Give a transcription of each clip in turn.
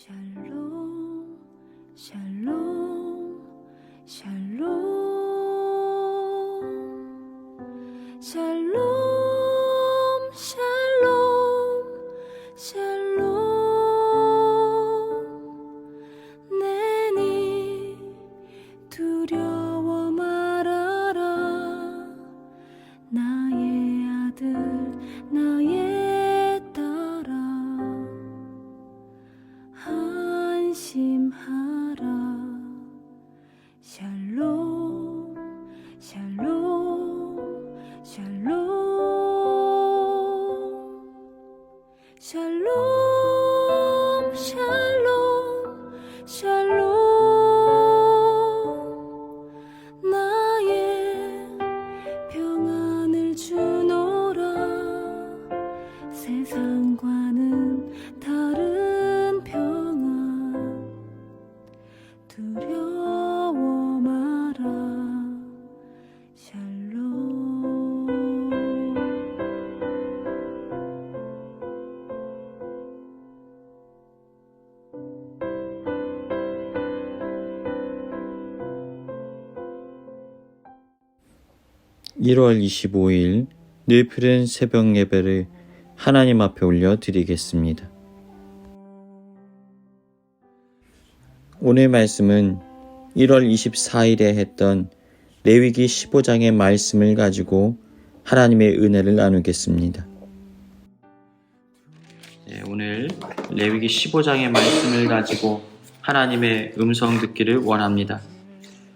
샬롬 샬롬 샬롬 샬롬 샬롬 샬롬 내니 두려워 말아라 나의 아들 나의 딸아 안심하라 샬롬 샬롬 샬롬 샬롬 샬롬 샬롬 나의 평안을 주노라 세상과는 다른 평안 두려워 마라 샬롬 1월 25일 늘 새벽 예배를 하나님 앞에 올려드리겠습니다. 오늘 말씀은 1월 24일에 했던 레위기 15장의 말씀을 가지고 하나님의 은혜를 나누겠습니다. 오늘 레위기 15장의 말씀을 가지고 하나님의 음성 듣기를 원합니다.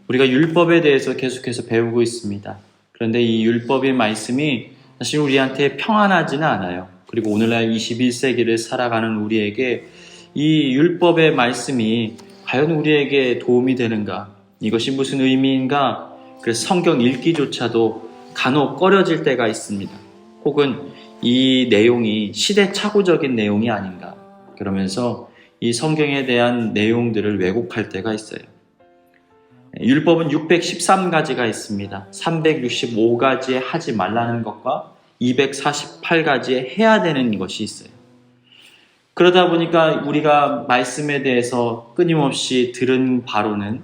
우리가 율법에 대해서 계속해서 배우고 있습니다. 그런데 이 율법의 말씀이 사실 우리한테 평안하지는 않아요. 그리고 오늘날 21세기를 살아가는 우리에게 이 율법의 말씀이 과연 우리에게 도움이 되는가? 이것이 무슨 의미인가? 그래서 성경 읽기조차도 간혹 꺼려질 때가 있습니다. 혹은 이 내용이 시대착오적인 내용이 아닌가? 그러면서 이 성경에 대한 내용들을 왜곡할 때가 있어요. 율법은 613가지가 있습니다. 365가지에 하지 말라는 것과 248가지에 해야 되는 것이 있어요. 그러다 보니까 우리가 말씀에 대해서 끊임없이 들은 바로는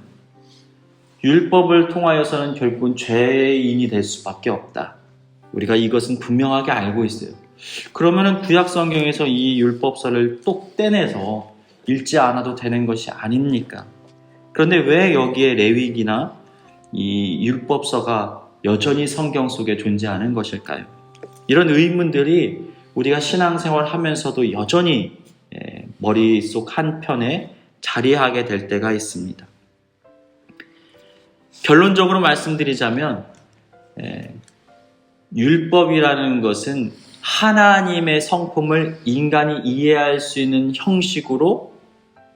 율법을 통하여서는 결국은 죄인이 될 수밖에 없다. 우리가 이것은 분명하게 알고 있어요. 그러면은 구약 성경에서 이 율법서를 똑 떼내서 읽지 않아도 되는 것이 아닙니까? 그런데 왜 여기에 레위기나 이 율법서가 여전히 성경 속에 존재하는 것일까요? 이런 의문들이 우리가 신앙생활 하면서도 여전히 머릿속 한편에 자리하게 될 때가 있습니다. 결론적으로 말씀드리자면 율법이라는 것은 하나님의 성품을 인간이 이해할 수 있는 형식으로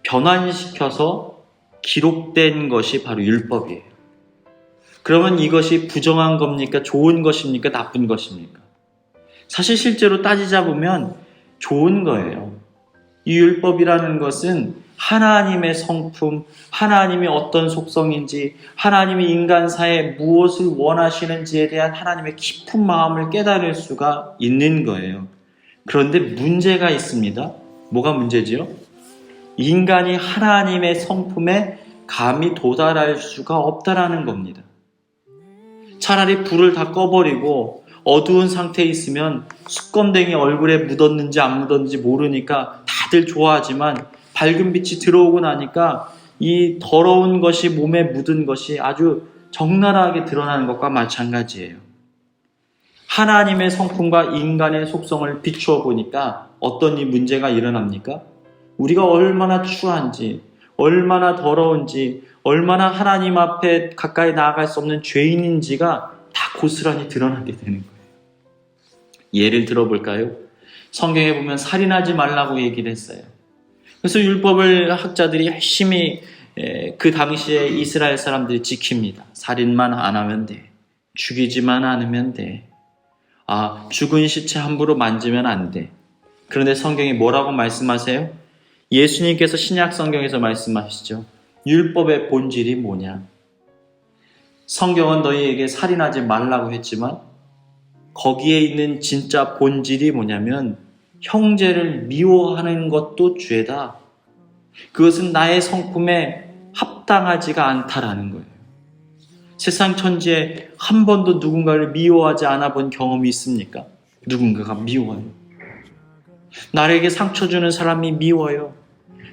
변환시켜서 기록된 것이 바로 율법이에요. 그러면 이것이 부정한 겁니까? 좋은 것입니까? 나쁜 것입니까? 사실 실제로 따지자 보면 좋은 거예요. 이 율법이라는 것은 하나님의 성품, 하나님이 어떤 속성인지, 하나님이 인간사에 무엇을 원하시는지에 대한 하나님의 깊은 마음을 깨달을 수가 있는 거예요. 그런데 문제가 있습니다. 뭐가 문제지요? 인간이 하나님의 성품에 감히 도달할 수가 없다라는 겁니다. 차라리 불을 다 꺼버리고 어두운 상태에 있으면 수검댕이 얼굴에 묻었는지 안 묻었는지 모르니까 다들 좋아하지만 밝은 빛이 들어오고 나니까 이 더러운 것이 몸에 묻은 것이 아주 적나라하게 드러나는 것과 마찬가지예요. 하나님의 성품과 인간의 속성을 비추어 보니까 어떤 이 문제가 일어납니까? 우리가 얼마나 추한지, 얼마나 더러운지, 얼마나 하나님 앞에 가까이 나아갈 수 없는 죄인인지가 다 고스란히 드러나게 되는 거예요. 예를 들어볼까요? 성경에 보면 살인하지 말라고 얘기를 했어요. 그래서 율법을 학자들이 열심히 그 당시에 이스라엘 사람들이 지킵니다. 살인만 안 하면 돼. 죽이지만 않으면 돼. 죽은 시체 함부로 만지면 안 돼. 그런데 성경이 뭐라고 말씀하세요? 예수님께서 신약 성경에서 말씀하시죠. 율법의 본질이 뭐냐? 성경은 너희에게 살인하지 말라고 했지만 거기에 있는 진짜 본질이 뭐냐면 형제를 미워하는 것도 죄다. 그것은 나의 성품에 합당하지가 않다라는 거예요. 세상 천지에 한 번도 누군가를 미워하지 않아 본 경험이 있습니까? 누군가가 미워요. 나에게 상처 주는 사람이 미워요.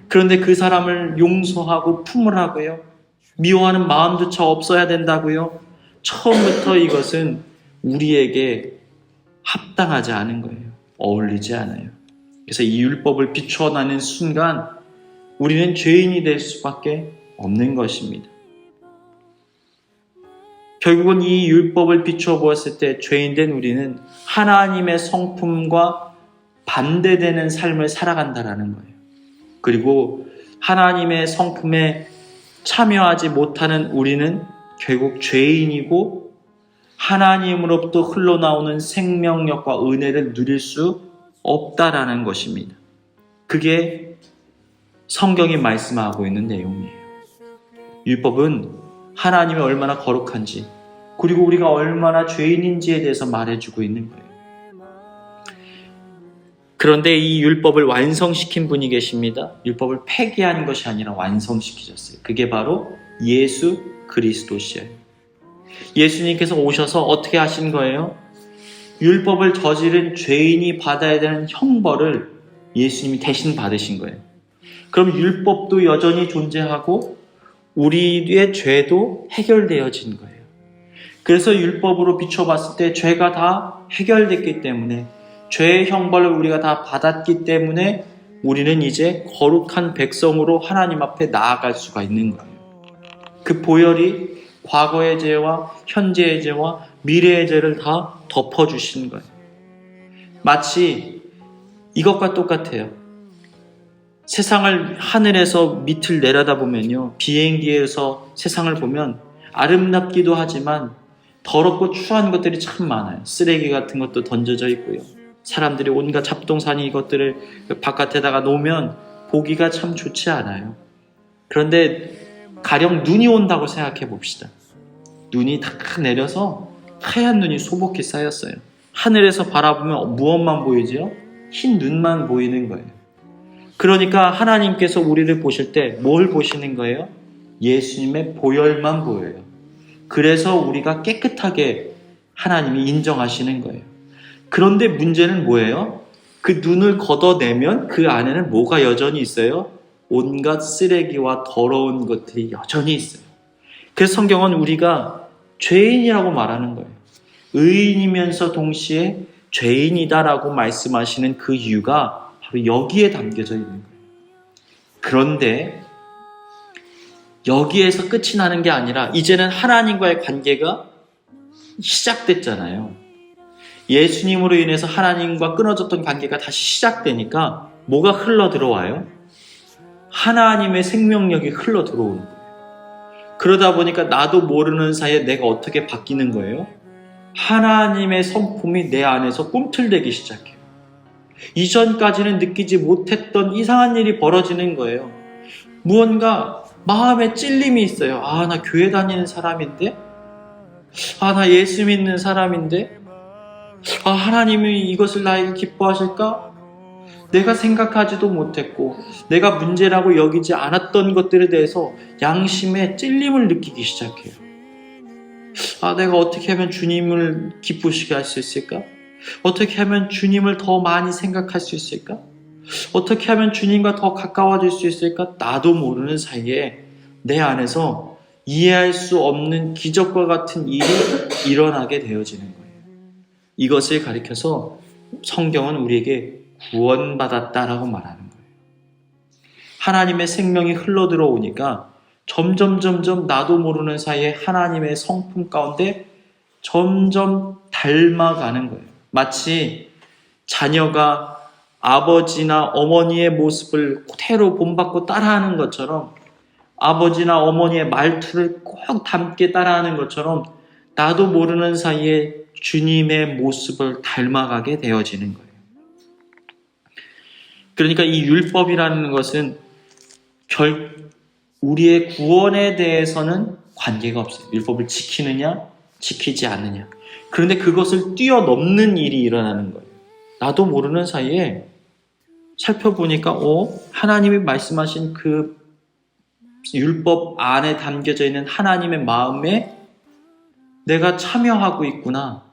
그런데 그 사람을 용서하고 품으라고요. 미워하는 마음조차 없어야 된다고요. 처음부터 이것은 우리에게 합당하지 않은 거예요. 어울리지 않아요. 그래서 이 율법을 비추어나는 순간 우리는 죄인이 될 수밖에 없는 것입니다. 결국은 이 율법을 비추어 보았을 때 죄인된 우리는 하나님의 성품과 반대되는 삶을 살아간다라는 거예요. 그리고 하나님의 성품에 참여하지 못하는 우리는 결국 죄인이고 하나님으로부터 흘러나오는 생명력과 은혜를 누릴 수 없다라는 것입니다. 그게 성경이 말씀하고 있는 내용이에요. 율법은 하나님이 얼마나 거룩한지 그리고 우리가 얼마나 죄인인지에 대해서 말해주고 있는 거예요. 그런데 이 율법을 완성시킨 분이 계십니다. 율법을 폐기한 것이 아니라 완성시키셨어요. 그게 바로 예수 그리스도시에요. 예수님께서 오셔서 어떻게 하신 거예요? 율법을 저지른 죄인이 받아야 되는 형벌을 예수님이 대신 받으신 거예요. 그럼 율법도 여전히 존재하고 우리의 죄도 해결되어진 거예요. 그래서 율법으로 비춰봤을 때 죄가 다 해결됐기 때문에 죄의 형벌을 우리가 다 받았기 때문에 우리는 이제 거룩한 백성으로 하나님 앞에 나아갈 수가 있는 거예요. 그 보혈이 과거의 죄와 현재의 죄와 미래의 죄를 다 덮어주신 거예요. 마치 이것과 똑같아요. 세상을 하늘에서 밑을 내려다보면요, 비행기에서 세상을 보면 아름답기도 하지만 더럽고 추한 것들이 참 많아요. 쓰레기 같은 것도 던져져 있고요. 사람들이 온갖 잡동사니 이것들을 바깥에다가 놓으면 보기가 참 좋지 않아요. 그런데 가령 눈이 온다고 생각해 봅시다. 눈이 다 내려서 하얀 눈이 소복히 쌓였어요. 하늘에서 바라보면 무엇만 보이죠? 흰 눈만 보이는 거예요. 그러니까 하나님께서 우리를 보실 때 뭘 보시는 거예요? 예수님의 보혈만 보여요. 그래서 우리가 깨끗하게 하나님이 인정하시는 거예요. 그런데 문제는 뭐예요? 그 눈을 걷어내면 그 안에는 뭐가 여전히 있어요? 온갖 쓰레기와 더러운 것들이 여전히 있어요. 그래서 성경은 우리가 죄인이라고 말하는 거예요. 의인이면서 동시에 죄인이다라고 말씀하시는 그 이유가 바로 여기에 담겨져 있는 거예요. 그런데 여기에서 끝이 나는 게 아니라 이제는 하나님과의 관계가 시작됐잖아요. 예수님으로 인해서 하나님과 끊어졌던 관계가 다시 시작되니까 뭐가 흘러 들어와요? 하나님의 생명력이 흘러 들어오는 거예요. 그러다 보니까 나도 모르는 사이에 내가 어떻게 바뀌는 거예요? 하나님의 성품이 내 안에서 꿈틀대기 시작해요. 이전까지는 느끼지 못했던 이상한 일이 벌어지는 거예요. 무언가 마음에 찔림이 있어요. 아, 나 교회 다니는 사람인데? 아, 나 예수 믿는 사람인데? 아, 하나님이 이것을 나에게 기뻐하실까? 내가 생각하지도 못했고 내가 문제라고 여기지 않았던 것들에 대해서 양심의 찔림을 느끼기 시작해요. 아, 내가 어떻게 하면 주님을 기쁘시게 할 수 있을까? 어떻게 하면 주님을 더 많이 생각할 수 있을까? 어떻게 하면 주님과 더 가까워질 수 있을까? 나도 모르는 사이에 내 안에서 이해할 수 없는 기적과 같은 일이 일어나게 되어지는 거예요. 이것을 가리켜서 성경은 우리에게 구원받았다라고 말하는 거예요. 하나님의 생명이 흘러 들어오니까 점점 나도 모르는 사이에 하나님의 성품 가운데 점점 닮아가는 거예요. 마치 자녀가 아버지나 어머니의 모습을 그대로 본받고 따라하는 것처럼 아버지나 어머니의 말투를 꼭 닮게 따라하는 것처럼 나도 모르는 사이에 주님의 모습을 닮아가게 되어지는 거예요. 그러니까 이 율법이라는 것은 우리의 구원에 대해서는 관계가 없어요. 율법을 지키느냐 지키지 않느냐. 그런데 그것을 뛰어넘는 일이 일어나는 거예요. 나도 모르는 사이에 살펴보니까 하나님이 말씀하신 그 율법 안에 담겨져 있는 하나님의 마음에 내가 참여하고 있구나.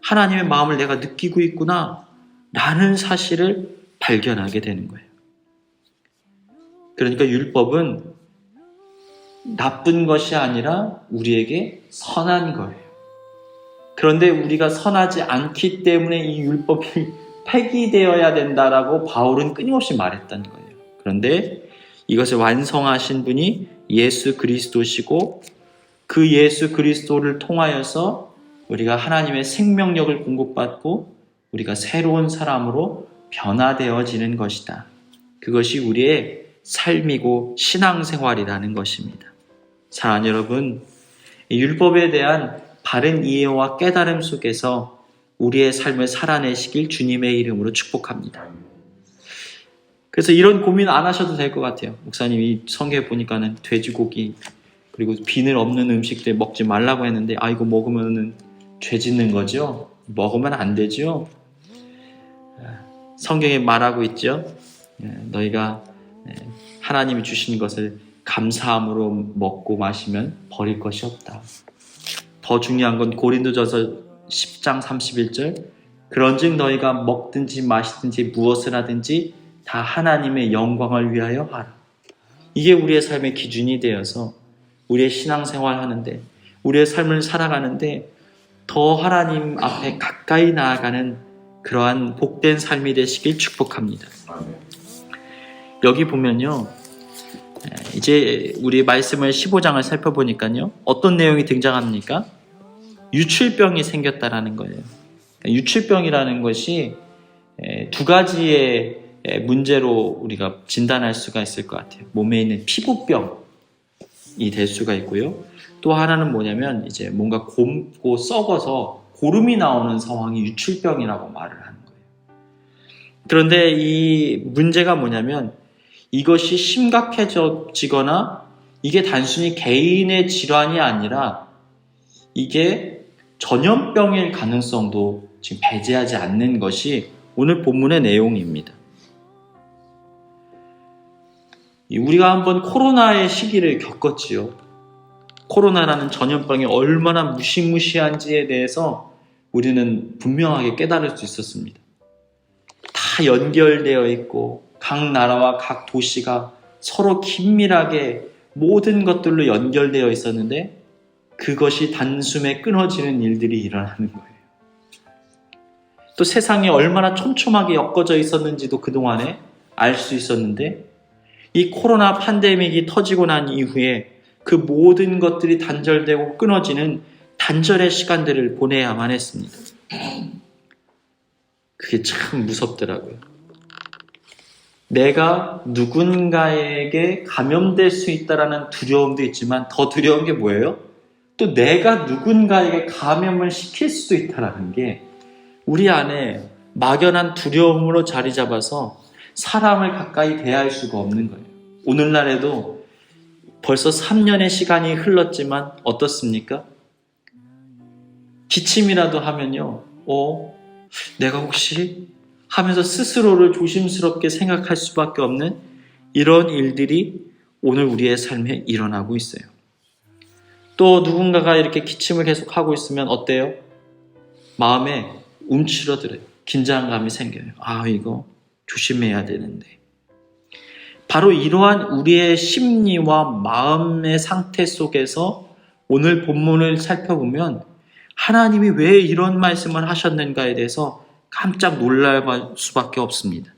하나님의 마음을 내가 느끼고 있구나. 라는 사실을 발견하게 되는 거예요. 그러니까 율법은 나쁜 것이 아니라 우리에게 선한 거예요. 그런데 우리가 선하지 않기 때문에 이 율법이 폐기되어야 된다라고 바울은 끊임없이 말했다는 거예요. 그런데 이것을 완성하신 분이 예수 그리스도시고 그 예수 그리스도를 통하여서 우리가 하나님의 생명력을 공급받고 우리가 새로운 사람으로 변화되어지는 것이다. 그것이 우리의 삶이고 신앙생활이라는 것입니다. 사랑하는 여러분, 율법에 대한 바른 이해와 깨달음 속에서 우리의 삶을 살아내시길 주님의 이름으로 축복합니다. 그래서 이런 고민 안 하셔도 될 것 같아요. 목사님이 성경에 보니까는 돼지고기 그리고 비늘 없는 음식들 먹지 말라고 했는데 이거 먹으면 죄 짓는 거죠? 먹으면 안 되죠? 성경에 말하고 있죠. 너희가 하나님이 주신 것을 감사함으로 먹고 마시면 버릴 것이 없다. 더 중요한 건 고린도전서 10장 31절 그런즉 너희가 먹든지 마시든지 무엇을 하든지 다 하나님의 영광을 위하여 하라. 이게 우리의 삶의 기준이 되어서 우리의 신앙생활 하는데 우리의 삶을 살아가는데 더 하나님 앞에 가까이 나아가는 그러한 복된 삶이 되시길 축복합니다. 여기 보면요, 이제 우리 말씀을 15장을 살펴보니까요, 어떤 내용이 등장합니까? 유출병이 생겼다라는 거예요. 유출병이라는 것이 두 가지의 문제로 우리가 진단할 수가 있을 것 같아요. 몸에 있는 피부병이 될 수가 있고요. 또 하나는 뭐냐면 이제 뭔가 곪고 썩어서 고름이 나오는 상황이 유출병이라고 말을 하는 거예요. 그런데 이 문제가 뭐냐면 이것이 심각해지거나 이게 단순히 개인의 질환이 아니라 이게 전염병일 가능성도 지금 배제하지 않는 것이 오늘 본문의 내용입니다. 우리가 한번 코로나의 시기를 겪었지요. 코로나라는 전염병이 얼마나 무시무시한지에 대해서 우리는 분명하게 깨달을 수 있었습니다. 다 연결되어 있고 각 나라와 각 도시가 서로 긴밀하게 모든 것들로 연결되어 있었는데 그것이 단숨에 끊어지는 일들이 일어나는 거예요. 또 세상이 얼마나 촘촘하게 엮어져 있었는지도 그동안에 알 수 있었는데 이 코로나 팬데믹이 터지고 난 이후에 그 모든 것들이 단절되고 끊어지는 단절의 시간들을 보내야만 했습니다. 그게 참 무섭더라고요. 내가 누군가에게 감염될 수 있다라는 두려움도 있지만 더 두려운 게 뭐예요? 또 내가 누군가에게 감염을 시킬 수도 있다라는 게 우리 안에 막연한 두려움으로 자리 잡아서 사람을 가까이 대할 수가 없는 거예요. 오늘날에도 벌써 3년의 시간이 흘렀지만 어떻습니까? 기침이라도 하면요, 내가 혹시 하면서 스스로를 조심스럽게 생각할 수밖에 없는 이런 일들이 오늘 우리의 삶에 일어나고 있어요. 또 누군가가 이렇게 기침을 계속 하고 있으면 어때요? 마음에 움츠러들어요. 긴장감이 생겨요. 이거 조심해야 되는데. 바로 이러한 우리의 심리와 마음의 상태 속에서 오늘 본문을 살펴보면 하나님이 왜 이런 말씀을 하셨는가에 대해서 깜짝 놀랄 수밖에 없습니다.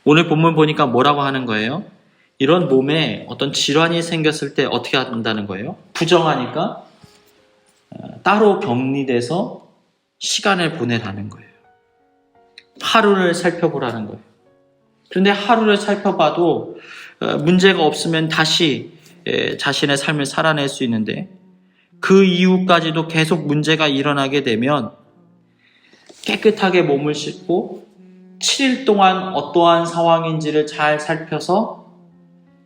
오늘 본문 보니까 뭐라고 하는 거예요? 이런 몸에 어떤 질환이 생겼을 때 어떻게 한다는 거예요? 부정하니까 따로 격리돼서 시간을 보내라는 거예요. 하루를 살펴보라는 거예요. 그런데 하루를 살펴봐도 문제가 없으면 다시 자신의 삶을 살아낼 수 있는데 그 이후까지도 계속 문제가 일어나게 되면 깨끗하게 몸을 씻고 7일 동안 어떠한 상황인지를 잘 살펴서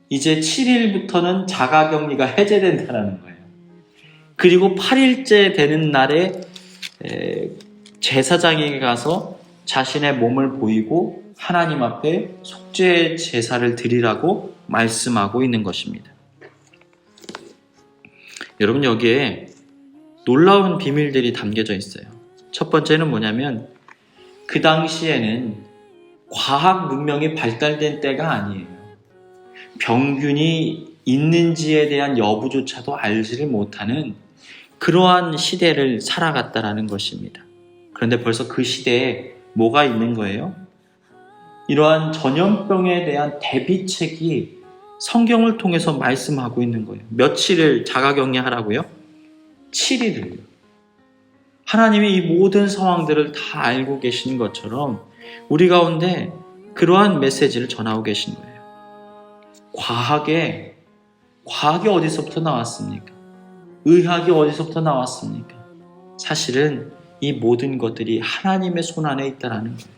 이제 7일부터는 자가격리가 해제된다는 거예요. 그리고 8일째 되는 날에 제사장에게 가서 자신의 몸을 보이고 하나님 앞에 속죄 제사를 드리라고 말씀하고 있는 것입니다. 여러분, 여기에 놀라운 비밀들이 담겨져 있어요. 첫 번째는 뭐냐면 그 당시에는 과학 문명이 발달된 때가 아니에요. 병균이 있는지에 대한 여부조차도 알지를 못하는 그러한 시대를 살아갔다라는 것입니다. 그런데 벌써 그 시대에 뭐가 있는 거예요? 이러한 전염병에 대한 대비책이 성경을 통해서 말씀하고 있는 거예요. 며칠을 자가격리하라고요? 7일을. 하나님이 이 모든 상황들을 다 알고 계신 것처럼 우리 가운데 그러한 메시지를 전하고 계신 거예요. 과학이 어디서부터 나왔습니까? 의학이 어디서부터 나왔습니까? 사실은 이 모든 것들이 하나님의 손 안에 있다라는 거예요.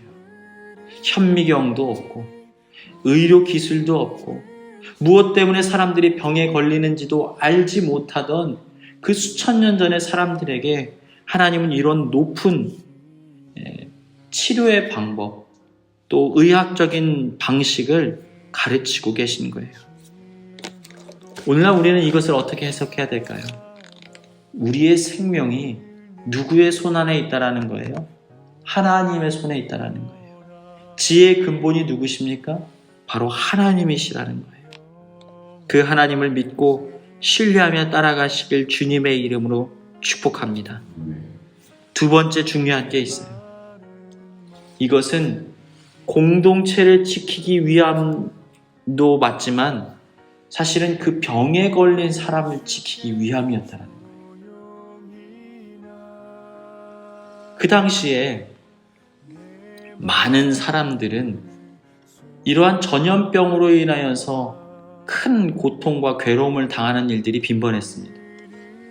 현미경도 없고 의료 기술도 없고 무엇 때문에 사람들이 병에 걸리는지도 알지 못하던 그 수천 년 전의 사람들에게 하나님은 이런 높은 치료의 방법 또 의학적인 방식을 가르치고 계신 거예요. 오늘날 우리는 이것을 어떻게 해석해야 될까요? 우리의 생명이 누구의 손 안에 있다라는 거예요? 하나님의 손에 있다라는 거예요. 지혜의 근본이 누구십니까? 바로 하나님이시라는 거예요. 그 하나님을 믿고 신뢰하며 따라가시길 주님의 이름으로 축복합니다. 두 번째 중요한 게 있어요. 이것은 공동체를 지키기 위함도 맞지만 사실은 그 병에 걸린 사람을 지키기 위함이었다는 거예요. 그 당시에 많은 사람들은 이러한 전염병으로 인하여서 큰 고통과 괴로움을 당하는 일들이 빈번했습니다.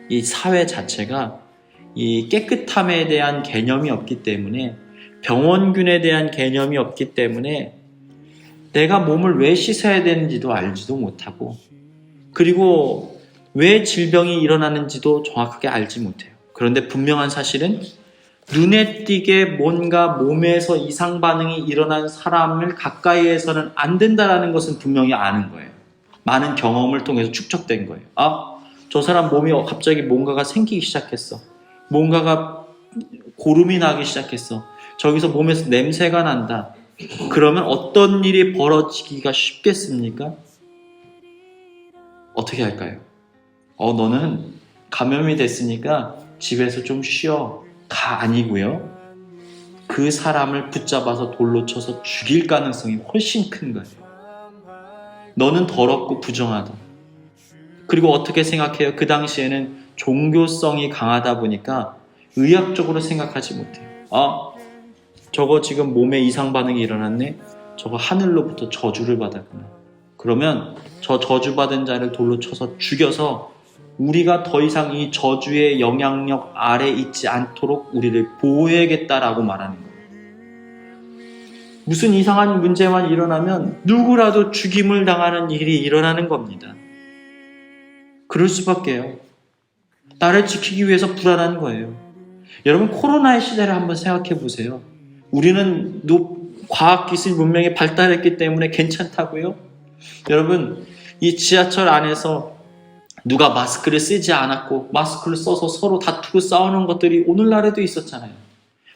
이 사회 자체가 이 깨끗함에 대한 개념이 없기 때문에 병원균에 대한 개념이 없기 때문에 내가 몸을 왜 씻어야 되는지도 알지도 못하고 그리고 왜 질병이 일어나는지도 정확하게 알지 못해요. 그런데 분명한 사실은 눈에 띄게 뭔가 몸에서 이상 반응이 일어난 사람을 가까이에서는 안 된다라는 것은 분명히 아는 거예요. 많은 경험을 통해서 축적된 거예요. 아, 저 사람 몸이 갑자기 뭔가가 생기기 시작했어. 뭔가가 고름이 나기 시작했어. 저기서 몸에서 냄새가 난다. 그러면 어떤 일이 벌어지기가 쉽겠습니까? 어떻게 할까요? 너는 감염이 됐으니까 집에서 좀 쉬어. 가 아니고요. 그 사람을 붙잡아서 돌로 쳐서 죽일 가능성이 훨씬 큰 거예요. 너는 더럽고 부정하다. 그리고 어떻게 생각해요? 그 당시에는 종교성이 강하다 보니까 의학적으로 생각하지 못해요. 저거 지금 몸에 이상 반응이 일어났네? 저거 하늘로부터 저주를 받았구나. 그러면 저 저주받은 자를 돌로 쳐서 죽여서 우리가 더 이상 이 저주의 영향력 아래 있지 않도록 우리를 보호해야겠다라고 말하는 거예요. 무슨 이상한 문제만 일어나면 누구라도 죽임을 당하는 일이 일어나는 겁니다. 그럴 수밖에요. 나를 지키기 위해서 불안한 거예요. 여러분, 코로나의 시대를 한번 생각해 보세요. 우리는 과학기술 문명이 발달했기 때문에 괜찮다고요? 여러분, 이 지하철 안에서 누가 마스크를 쓰지 않았고 마스크를 써서 서로 다투고 싸우는 것들이 오늘날에도 있었잖아요.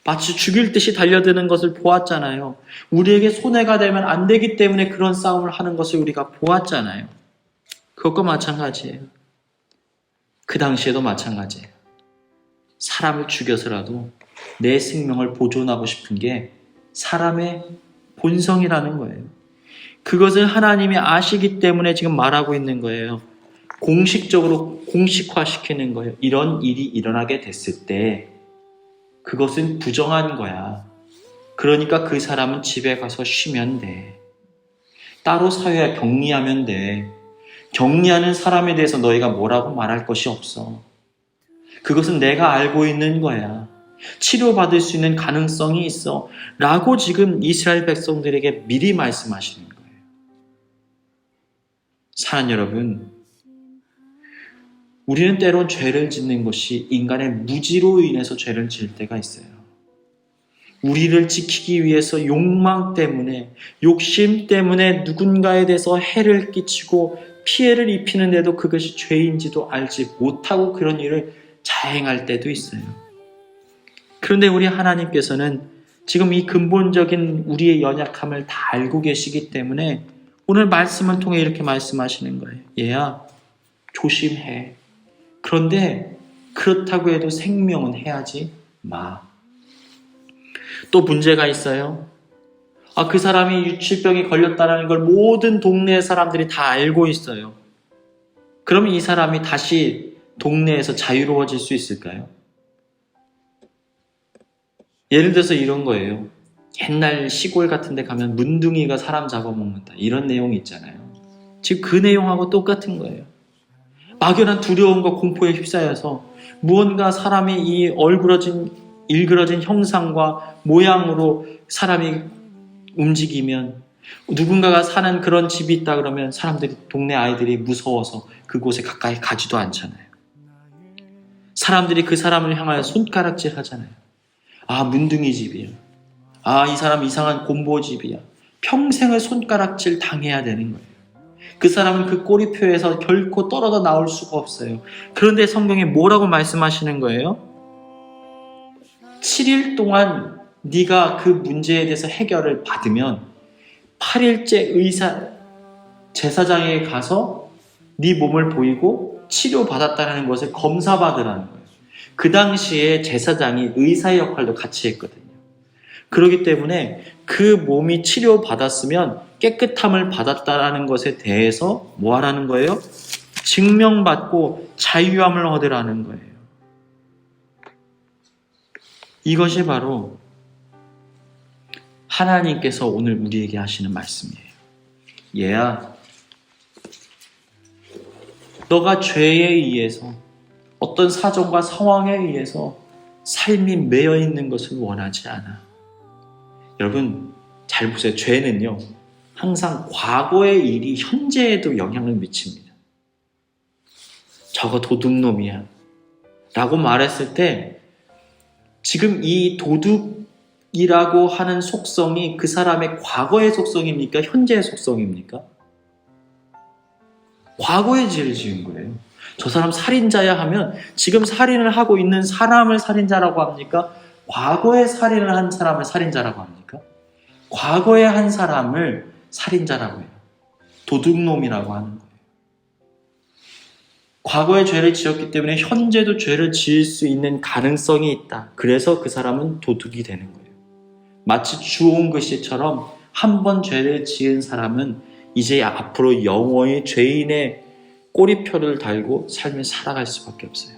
마치 죽일 듯이 달려드는 것을 보았잖아요. 우리에게 손해가 되면 안 되기 때문에 그런 싸움을 하는 것을 우리가 보았잖아요. 그것과 마찬가지예요. 그 당시에도 마찬가지예요. 사람을 죽여서라도 내 생명을 보존하고 싶은 게 사람의 본성이라는 거예요. 그것을 하나님이 아시기 때문에 지금 말하고 있는 거예요. 공식적으로 공식화시키는 거예요. 이런 일이 일어나게 됐을 때 그것은 부정한 거야. 그러니까 그 사람은 집에 가서 쉬면 돼. 따로 사회에 격리하면 돼. 격리하는 사람에 대해서 너희가 뭐라고 말할 것이 없어. 그것은 내가 알고 있는 거야. 치료받을 수 있는 가능성이 있어. 라고 지금 이스라엘 백성들에게 미리 말씀하시는 거예요. 사랑하는 여러분, 우리는 때론 죄를 짓는 것이 인간의 무지로 인해서 죄를 지을 때가 있어요. 우리를 지키기 위해서 욕망 때문에, 욕심 때문에 누군가에 대해서 해를 끼치고 피해를 입히는데도 그것이 죄인지도 알지 못하고 그런 일을 자행할 때도 있어요. 그런데 우리 하나님께서는 지금 이 근본적인 우리의 연약함을 다 알고 계시기 때문에 오늘 말씀을 통해 이렇게 말씀하시는 거예요. 얘야, 조심해. 그런데 그렇다고 해도 생명은 해야지 마. 또 문제가 있어요. 그 사람이 유치병에 걸렸다는 걸 모든 동네 사람들이 다 알고 있어요. 그러면 이 사람이 다시 동네에서 자유로워질 수 있을까요? 예를 들어서 이런 거예요. 옛날 시골 같은 데 가면 문둥이가 사람 잡아먹는다. 이런 내용이 있잖아요. 지금 그 내용하고 똑같은 거예요. 막연한 두려움과 공포에 휩싸여서 무언가 사람이 이 일그러진 형상과 모양으로 사람이 움직이면, 누군가가 사는 그런 집이 있다 그러면 사람들이, 동네 아이들이 무서워서 그곳에 가까이 가지도 않잖아요. 사람들이 그 사람을 향하여 손가락질 하잖아요. 문둥이 집이야. 이 사람 이상한 곰보 집이야. 평생을 손가락질 당해야 되는 거예요. 그 사람은 그 꼬리표에서 결코 떨어져 나올 수가 없어요. 그런데 성경에 뭐라고 말씀하시는 거예요? 7일 동안 네가 그 문제에 대해서 해결을 받으면 8일째 제사장에 가서 네 몸을 보이고 치료받았다는 것을 검사받으라는 거예요. 그 당시에 제사장이 의사의 역할도 같이 했거든요. 그렇기 때문에 그 몸이 치료받았으면 깨끗함을 받았다는 것에 대해서 뭐 하라는 거예요? 증명받고 자유함을 얻으라는 거예요. 이것이 바로 하나님께서 오늘 우리에게 하시는 말씀이에요. 얘야, 너가 죄에 의해서, 어떤 사정과 상황에 의해서 삶이 매여 있는 것을 원하지 않아. 여러분 잘 보세요. 죄는요, 항상 과거의 일이 현재에도 영향을 미칩니다. 저거 도둑놈이야 라고 말했을 때 지금 이 도둑이라고 하는 속성이 그 사람의 과거의 속성입니까? 현재의 속성입니까? 과거의 죄를 지은 거예요. 저 사람 살인자야 하면 지금 살인을 하고 있는 사람을 살인자라고 합니까? 과거에 살인을 한 사람을 살인자라고 합니까? 과거에 한 사람을 살인자라고 해요. 도둑놈이라고 하는 거예요. 과거에 죄를 지었기 때문에 현재도 죄를 지을 수 있는 가능성이 있다. 그래서 그 사람은 도둑이 되는 거예요. 마치 주홍 글씨처럼 한 번 죄를 지은 사람은 이제 앞으로 영원히 죄인의 꼬리표를 달고 삶을 살아갈 수밖에 없어요.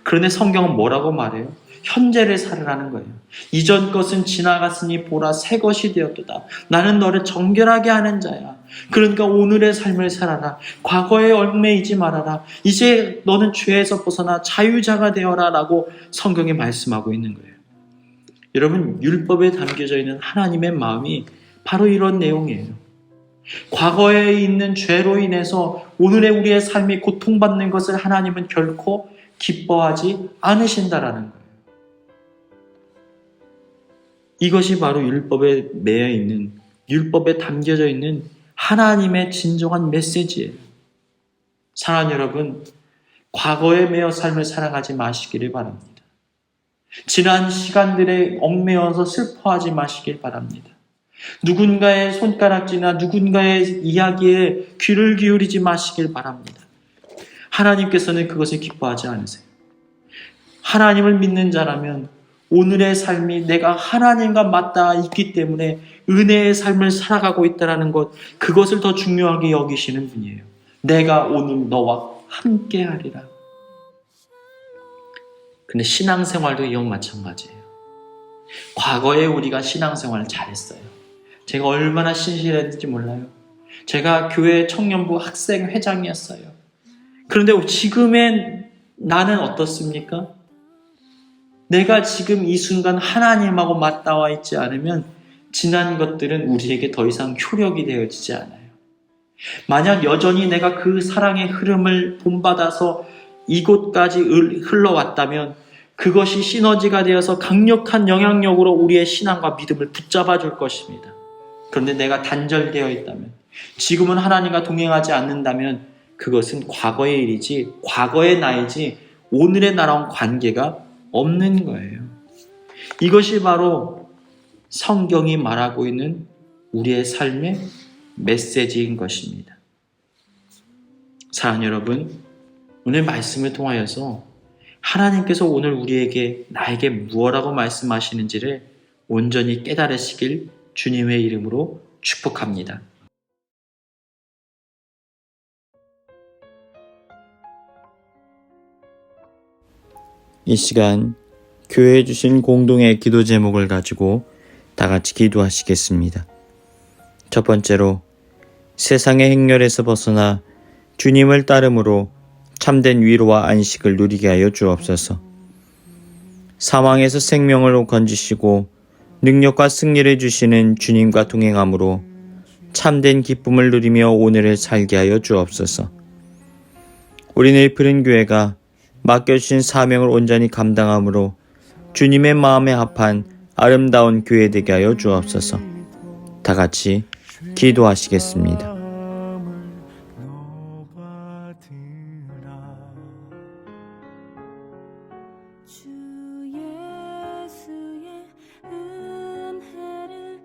그런데 성경은 뭐라고 말해요? 현재를 살으라는 거예요. 이전 것은 지나갔으니 보라 새 것이 되었도다. 나는 너를 정결하게 하는 자야. 그러니까 오늘의 삶을 살아라. 과거에 얽매이지 말아라. 이제 너는 죄에서 벗어나 자유자가 되어라 라고 성경에 말씀하고 있는 거예요. 여러분, 율법에 담겨져 있는 하나님의 마음이 바로 이런 내용이에요. 과거에 있는 죄로 인해서 오늘의 우리의 삶이 고통받는 것을 하나님은 결코 기뻐하지 않으신다라는 거예요. 이것이 바로 율법에 매여 있는, 율법에 담겨져 있는 하나님의 진정한 메시지예요. 사랑하는 여러분, 과거에 매여 삶을 살아가지 마시기를 바랍니다. 지난 시간들에 얽매여서 슬퍼하지 마시길 바랍니다. 누군가의 손가락질이나 누군가의 이야기에 귀를 기울이지 마시길 바랍니다. 하나님께서는 그것을 기뻐하지 않으세요. 하나님을 믿는 자라면 오늘의 삶이 내가 하나님과 맞닿아 있기 때문에 은혜의 삶을 살아가고 있다는 것, 그것을 더 중요하게 여기시는 분이에요. 내가 오늘 너와 함께 하리라. 근데 신앙생활도 이와 마찬가지예요. 과거에 우리가 신앙생활을 잘했어요. 제가 얼마나 신실했는지 몰라요. 제가 교회 청년부 학생 회장이었어요. 그런데 지금의 나는 어떻습니까? 내가 지금 이 순간 하나님하고 맞닿아 있지 않으면 지난 것들은 우리에게 더 이상 효력이 되어지지 않아요. 만약 여전히 내가 그 사랑의 흐름을 본받아서 이곳까지 흘러왔다면 그것이 시너지가 되어서 강력한 영향력으로 우리의 신앙과 믿음을 붙잡아 줄 것입니다. 그런데 내가 단절되어 있다면, 지금은 하나님과 동행하지 않는다면 그것은 과거의 일이지, 과거의 나이지, 오늘의 나랑 관계가 없는 거예요. 이것이 바로 성경이 말하고 있는 우리의 삶의 메시지인 것입니다. 사랑하는 여러분, 오늘 말씀을 통하여서 하나님께서 오늘 우리에게, 나에게 무엇라고 말씀하시는지를 온전히 깨달으시길 주님의 이름으로 축복합니다. 이 시간 교회에 주신 공동의 기도 제목을 가지고 다 같이 기도하시겠습니다. 첫 번째로, 세상의 행렬에서 벗어나 주님을 따름으로 참된 위로와 안식을 누리게 하여 주옵소서. 사망에서 생명을 건지시고 능력과 승리를 주시는 주님과 동행함으로 참된 기쁨을 누리며 오늘을 살게 하여 주옵소서. 우리는 푸른 교회가 맡겨주신 사명을 온전히 감당함으로 주님의 마음에 합한 아름다운 교회 되게 하여 주옵소서. 다 같이 기도하시겠습니다. 주 예수의 은혜를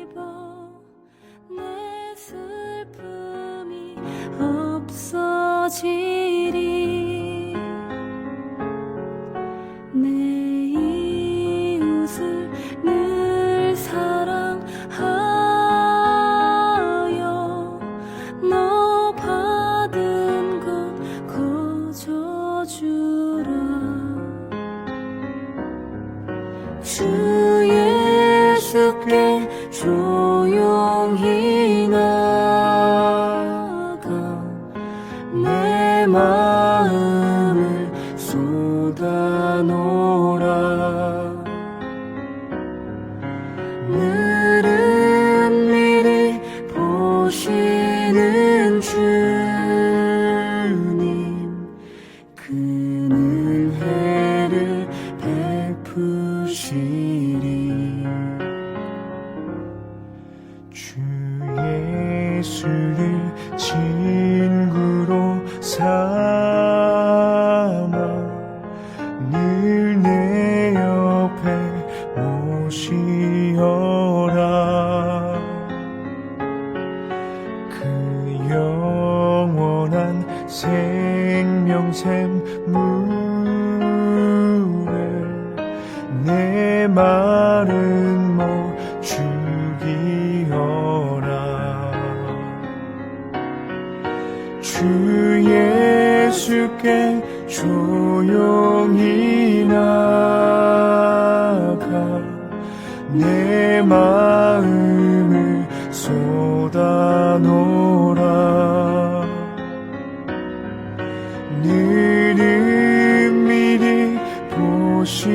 입어 내 슬픔이 없어지리. 내 이웃을 늘 사랑하여 너 받은 것 거저주라. 주 예수께 조용히 나가 내 마음을 쏟아놓으라. 늘은 미리 보시는 주님, 그 은혜를 베푸시리. 주 예수를 친구로 삼아 늘 내 옆에 모시어라. 그 영원한 생명샘 물에 내 마른 목 죽이어라. 주 예수께 조용히 나가 내 마음을 쏟아놓으라. 늘은 미리 보시